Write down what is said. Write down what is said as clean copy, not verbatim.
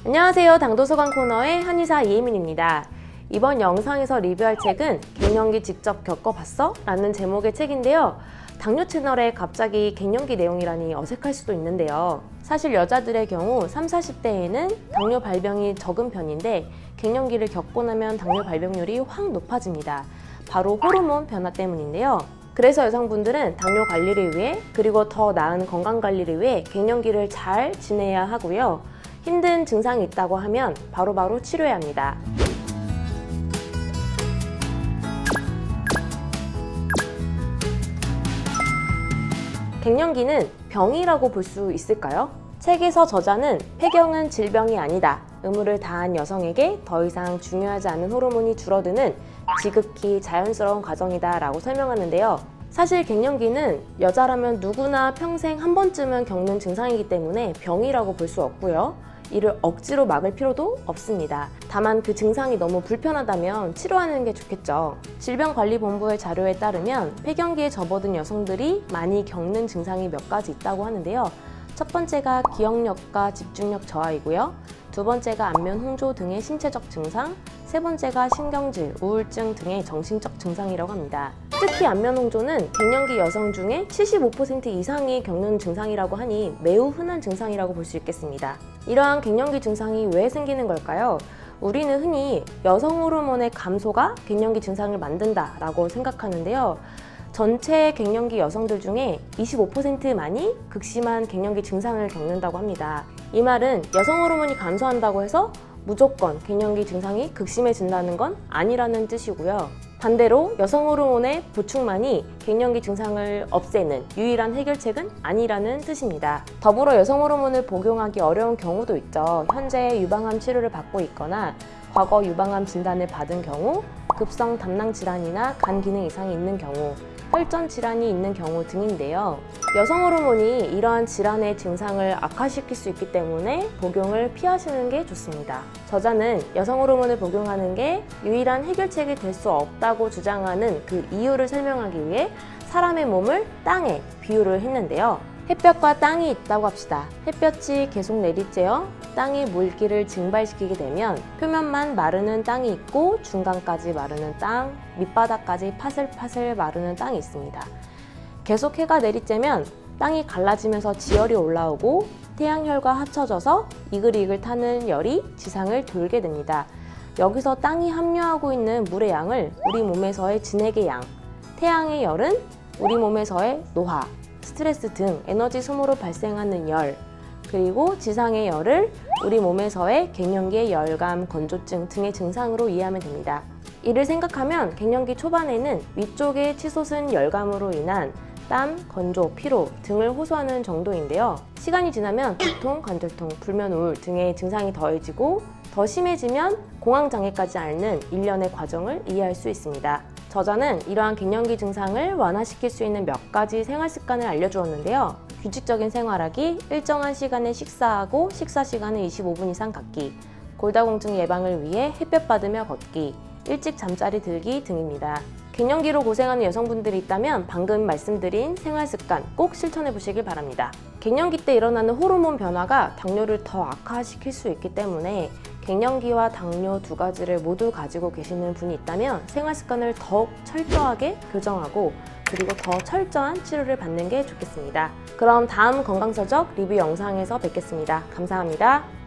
안녕하세요. 당도서관 코너의 한의사 이혜민입니다. 이번 영상에서 리뷰할 책은 갱년기 직접 겪어봤어? 라는 제목의 책인데요. 당뇨 채널에 갑자기 갱년기 내용이라니 어색할 수도 있는데요. 사실 여자들의 경우 30, 40대에는 당뇨 발병이 적은 편인데 갱년기를 겪고 나면 당뇨 발병률이 확 높아집니다. 바로 호르몬 변화 때문인데요. 그래서 여성분들은 당뇨 관리를 위해 그리고 더 나은 건강 관리를 위해 갱년기를 잘 지내야 하고요. 힘든 증상이 있다고 하면 바로바로 치료해야 합니다. 갱년기는 병이라고 볼 수 있을까요? 책에서 저자는 폐경은 질병이 아니다. 의무를 다한 여성에게 더 이상 중요하지 않은 호르몬이 줄어드는 지극히 자연스러운 과정이다 라고 설명하는데요. 사실 갱년기는 여자라면 누구나 평생 한 번쯤은 겪는 증상이기 때문에 병이라고 볼 수 없고요. 이를 억지로 막을 필요도 없습니다. 다만 그 증상이 너무 불편하다면 치료하는 게 좋겠죠. 질병관리본부의 자료에 따르면 폐경기에 접어든 여성들이 많이 겪는 증상이 몇 가지 있다고 하는데요. 첫 번째가 기억력과 집중력 저하이고요. 두 번째가 안면 홍조 등의 신체적 증상, 세 번째가 신경질, 우울증 등의 정신적 증상이라고 합니다. 특히 안면 홍조는 갱년기 여성 중에 75% 이상이 겪는 증상이라고 하니 매우 흔한 증상이라고 볼 수 있겠습니다. 이러한 갱년기 증상이 왜 생기는 걸까요? 우리는 흔히 여성 호르몬의 감소가 갱년기 증상을 만든다라고 생각하는데요. 전체 갱년기 여성들 중에 25%만이 극심한 갱년기 증상을 겪는다고 합니다. 이 말은 여성 호르몬이 감소한다고 해서 무조건 갱년기 증상이 극심해진다는 건 아니라는 뜻이고요. 반대로 여성 호르몬의 보충만이 갱년기 증상을 없애는 유일한 해결책은 아니라는 뜻입니다. 더불어 여성 호르몬을 복용하기 어려운 경우도 있죠. 현재 유방암 치료를 받고 있거나 과거 유방암 진단을 받은 경우, 급성 담낭 질환이나 간 기능 이상이 있는 경우, 혈전 질환이 있는 경우 등인데요. 여성 호르몬이 이러한 질환의 증상을 악화시킬 수 있기 때문에 복용을 피하시는 게 좋습니다. 저자는 여성 호르몬을 복용하는 게 유일한 해결책이 될 수 없다고 주장하는 그 이유를 설명하기 위해 사람의 몸을 땅에 비유를 했는데요. 햇볕과 땅이 있다고 합시다. 햇볕이 계속 내리쬐어 땅의 물기를 증발시키게 되면 표면만 마르는 땅이 있고 중간까지 마르는 땅, 밑바닥까지 파슬파슬 마르는 땅이 있습니다. 계속 해가 내리쬐면 땅이 갈라지면서 지열이 올라오고 태양열과 합쳐져서 이글이글 타는 열이 지상을 돌게 됩니다. 여기서 땅이 함유하고 있는 물의 양을 우리 몸에서의 진액의 양, 태양의 열은 우리 몸에서의 노화, 스트레스 등 에너지 소모로 발생하는 열, 그리고 지상의 열을 우리 몸에서의 갱년기의 열감, 건조증 등의 증상으로 이해하면 됩니다. 이를 생각하면 갱년기 초반에는 위쪽에 치솟은 열감으로 인한 땀, 건조, 피로 등을 호소하는 정도인데요. 시간이 지나면 두통, 관절통, 불면 우울 등의 증상이 더해지고 더 심해지면 공황장애까지 앓는 일련의 과정을 이해할 수 있습니다. 저자는 이러한 갱년기 증상을 완화시킬 수 있는 몇 가지 생활 습관을 알려주었는데요. 규칙적인 생활하기, 일정한 시간에 식사하고 식사 시간을 25분 이상 갖기, 골다공증 예방을 위해 햇볕 받으며 걷기, 일찍 잠자리 들기 등입니다. 갱년기로 고생하는 여성분들이 있다면 방금 말씀드린 생활 습관 꼭 실천해 보시길 바랍니다. 갱년기 때 일어나는 호르몬 변화가 당뇨를 더 악화시킬 수 있기 때문에 갱년기와 당뇨 두 가지를 모두 가지고 계시는 분이 있다면 생활 습관을 더욱 철저하게 교정하고 그리고 더 철저한 치료를 받는 게 좋겠습니다. 그럼 다음 건강서적 리뷰 영상에서 뵙겠습니다. 감사합니다.